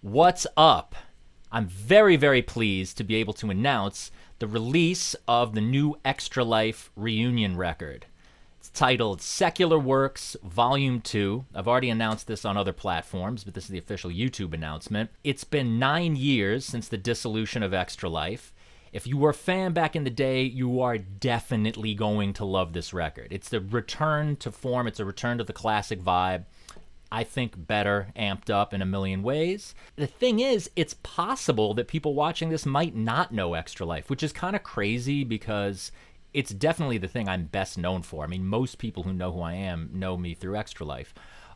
What's up? I'm very, very pleased to be able to announce the release of the new Extra Life reunion record. It's titled Secular Works Volume 2. I've already announced this on other platforms, but this is the official YouTube announcement. It's been 9 years since the dissolution of Extra Life. If you were a fan back in the day, you are definitely going to love this record. It's the return to form. It's a return to the classic vibe. I think better, amped up in a million ways. The thing is, it's possible that people watching this might not know Extra Life, which is kind of crazy because it's definitely the thing I'm best known for. I mean, most people who know who I am know me through Extra Life.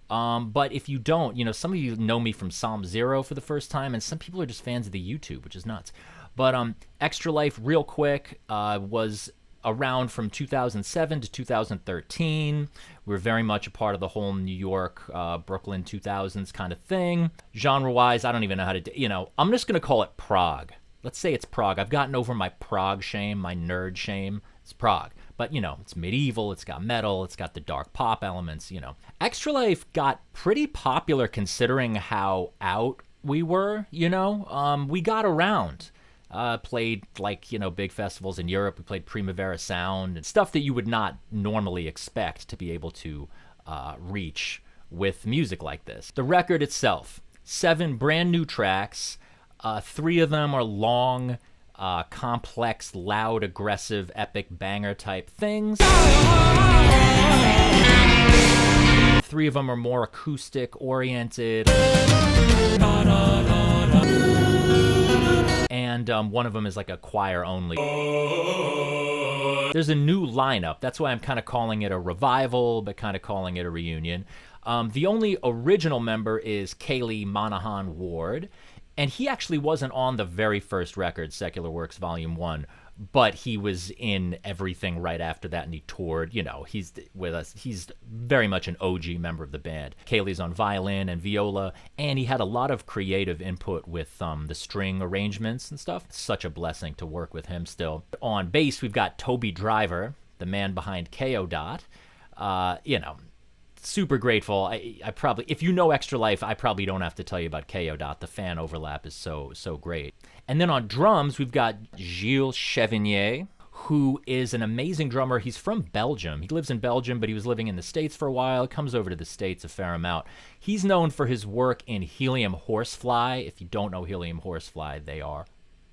But if you don't, some of you know me from Psalm Zero for the first time, and some people are just fans of the YouTube, which is nuts. But Extra Life, real quick, was around from 2007 to 2013. We were very much a part of the whole New York, Brooklyn 2000s kind of thing. Genre-wise, I don't even know how to, I'm just going to call it prog. Let's say it's prog. I've gotten over my prog shame, my nerd shame. It's prog. But, it's medieval, it's got metal, it's got the dark pop elements, Extra Life got pretty popular considering how out we were, We got around. Played big festivals in Europe. We played Primavera Sound and stuff that you would not normally expect to be able to reach with music like this. The record itself, 7 brand new tracks. 3 of them are long, complex, loud, aggressive, epic banger type things. 3 of them are more acoustic oriented. And one of them is like a choir only. There's a new lineup. That's why I'm kind of calling it a revival, but kind of calling it a reunion. The only original member is Kaylee Monahan Ward, and he actually wasn't on the very first record, Secular Works Volume 1, but he was in everything right after that, and he toured. He's with us. He's very much an OG member of the band. Kaylee's on violin and viola, and he had a lot of creative input with the string arrangements and stuff. Such a blessing to work with him still. On bass, we've got Toby Driver, the man behind KO Dot. Super grateful. I probably, if you know Extra Life, I probably don't have to tell you about KO Dot. The fan overlap is so great. And then on drums, we've got Gilles Chevigné, who is an amazing drummer. He's from Belgium. He lives in Belgium, but he was living in the States for a while. Comes over to the States a fair amount. He's known for his work in Helium Horsefly. If you don't know Helium Horsefly, they are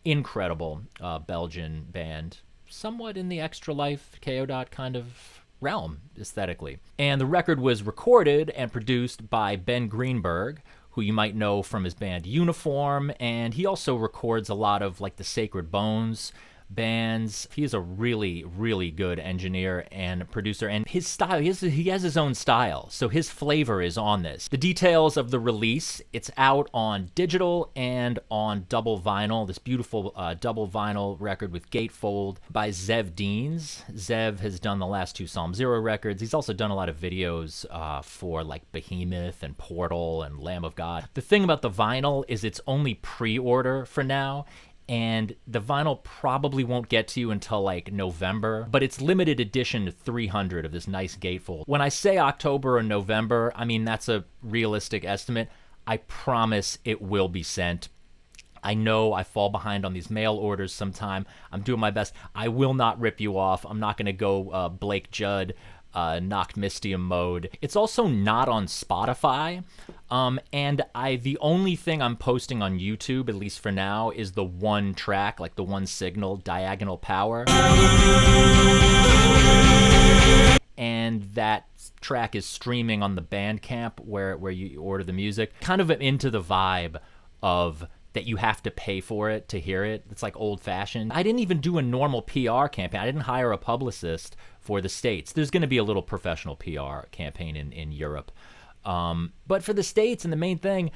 incredible Belgian band. Somewhat in the Extra Life, KO Dot kind of realm aesthetically. And the record was recorded and produced by Ben Greenberg, who you might know from his band Uniform, and he also records a lot of the Sacred Bones bands. He's a really, really good engineer and producer, and his style, he has his own style, so his flavor is on this. The details of the release, it's out on digital and on double vinyl, this beautiful double vinyl record with gatefold by Zev Deans. Zev has done the last 2 Psalm Zero records. He's also done a lot of videos for Behemoth and Portal and Lamb of God. The thing about the vinyl is it's only pre-order for now, and the vinyl probably won't get to you until November, but it's limited edition 300 of this nice gatefold. When I say October or November, I mean that's a realistic estimate. I promise it will be sent. I know I fall behind on these mail orders sometime. I'm doing my best. I will not rip you off. I'm not going to go Blake Judd, Knocked Mystium mode. It's also not on Spotify. And the only thing I'm posting on YouTube, at least for now, is the one track, the one signal, Diagonal Power. And that track is streaming on the Bandcamp where you order the music. Kind of into the vibe of that you have to pay for it to hear it. It's old-fashioned. I didn't even do a normal PR campaign. I didn't hire a publicist for the States. There's going to be a little professional PR campaign in Europe. But for the States, and the main thing,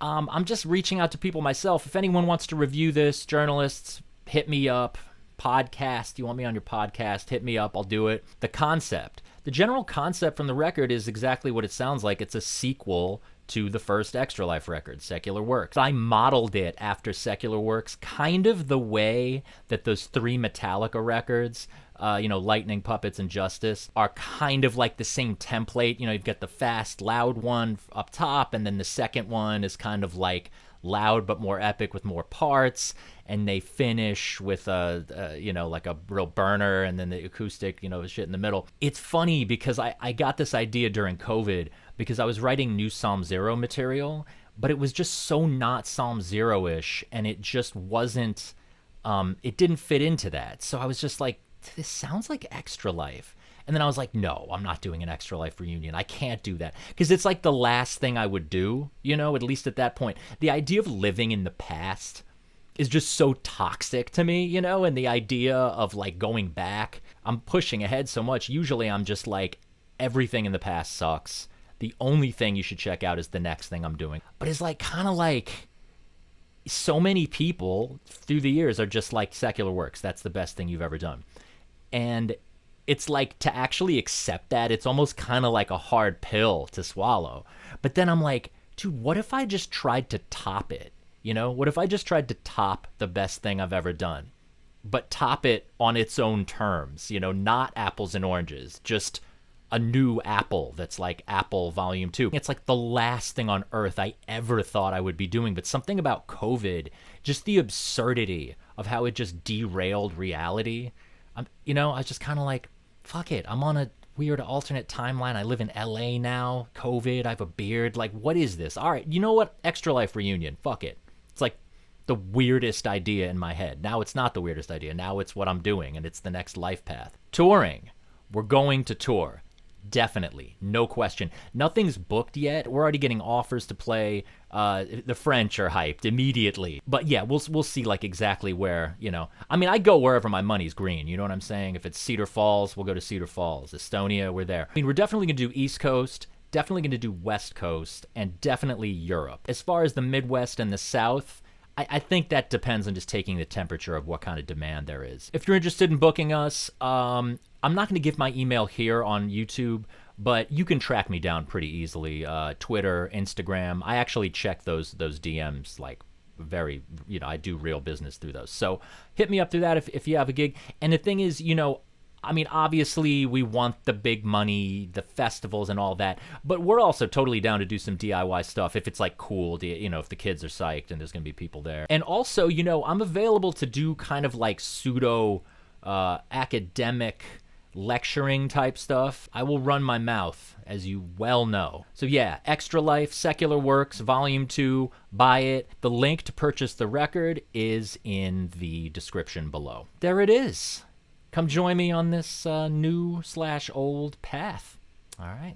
I'm just reaching out to people myself. If anyone wants to review this, journalists, hit me up. Podcast, you want me on your podcast, hit me up, I'll do it. The general concept from the record is exactly what it sounds like. It's a sequel to the first Extra Life record, Secular Works. I modeled it after Secular Works, kind of the way that those 3 Metallica records, Lightning, Puppets, and Justice, are kind of like the same template. You've got the fast, loud one up top, and then the second one is kind of like loud but more epic with more parts, and they finish with like a real burner, and then the acoustic, shit in the middle. It's funny because I got this idea during COVID because I was writing new Psalm Zero material, but it was just so not Psalm Zero-ish, and it just wasn't, it didn't fit into that. So I was just like, this sounds like Extra Life. And then I was like, no, I'm not doing an Extra Life reunion. I can't do that. Because it's like the last thing I would do, at least at that point. The idea of living in the past is just so toxic to me, and the idea of like going back, I'm pushing ahead so much. Usually I'm just like, everything in the past sucks. The only thing you should check out is the next thing I'm doing. But it's like kind of like so many people through the years are just like, Secular Works, that's the best thing you've ever done. And it's like, to actually accept that, it's almost kind of like a hard pill to swallow. But then I'm like, dude, what if I just tried to top it? What if I just tried to top the best thing I've ever done, but top it on its own terms, not apples and oranges, just a new Apple that's like Apple Volume 2. It's like the last thing on earth I ever thought I would be doing. But something about COVID, just the absurdity of how it just derailed reality. I was just kind of like, fuck it. I'm on a weird alternate timeline. I live in LA now. COVID. I have a beard. Like, what is this? All right. You know what? Extra Life reunion. Fuck it. It's like the weirdest idea in my head. Now it's not the weirdest idea. Now it's what I'm doing, and it's the next life path. Touring. We're going to tour. Definitely. No question. Nothing's booked yet. We're already getting offers to play. The French are hyped immediately. But yeah, we'll see like exactly where, I go wherever my money's green. You know what I'm saying? If it's Cedar Falls, we'll go to Cedar Falls. Estonia, we're there. We're definitely going to do East Coast, definitely going to do West Coast, and definitely Europe. As far as the Midwest and the South, I think that depends on just taking the temperature of what kind of demand there is. If you're interested in booking us, I'm not going to give my email here on YouTube, but you can track me down pretty easily. Twitter, Instagram. I actually check those DMs like very, I do real business through those. So hit me up through that if you have a gig. And the thing is, obviously we want the big money, the festivals and all that, but we're also totally down to do some DIY stuff if it's like cool, if the kids are psyched and there's going to be people there. And also, I'm available to do kind of like pseudo academic lecturing type stuff. I will run my mouth, as you well know. So yeah, Extra Life, Secular Works, Volume 2, buy it. The link to purchase the record is in the description below. There it is. Come join me on this new/old path. All right.